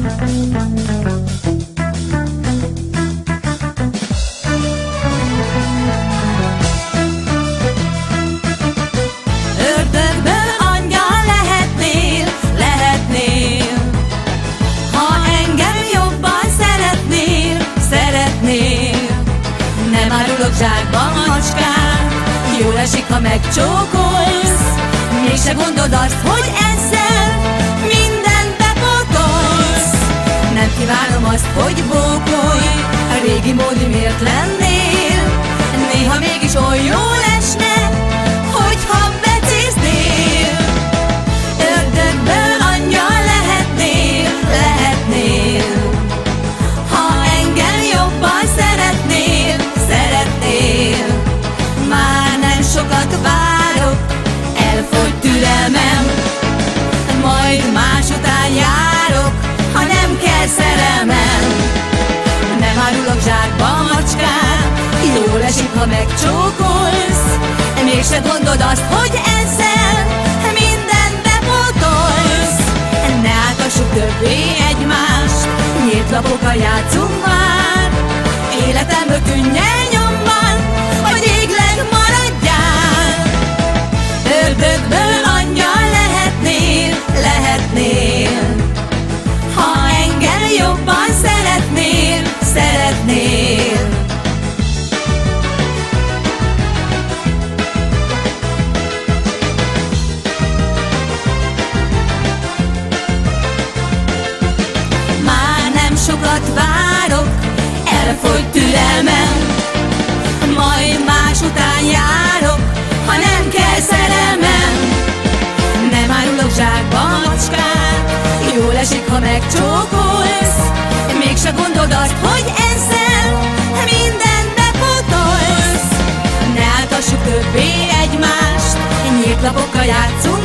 Ördögből angyal lehetnél, lehetnél, ha engem jobban szeretnél, szeretnél. Nem árulok zsákba, macskám, jól esik, ha megcsókolsz. Mégse gondold azt, hogy ezzel mindent bepótolsz. Nem kívánom azt, hogy bókolj, a régi módi miért lennél. Néha mégis olyan jól esne, hogyha becéznél. Ördögből angyal lehetnél, lehetnél, ha engem jobban szeretnél, szeretnél. Már nem sokat várok, elfogy türelmem, majd más után járok, ha nem kell szerelmem. Nem árulok zsákba, macskám, jól esik, ha megcsókolsz. Mégse gondold azt, hogy ezzel mindent bepótolsz. Ne áltassuk többé egymást, nyílt lapokkal játszunk már. Életemből tűnj el nyomban, hogy égleg maradjál. Ördögből angyal lehetnél, lehetnél, ha engem jobban szeretnél, szeretnél. Már nem sokat várok, elfogy türelmem, majd más után járok, ha nem kell szerelmem. Nem árulok zsákba, macskám, jól esik, ha megcsókolsz. Mégse gondold azt, hogy ezzel mindent bepótolsz. Ne áltassuk többé egymást, nyílt lapokkal játszunk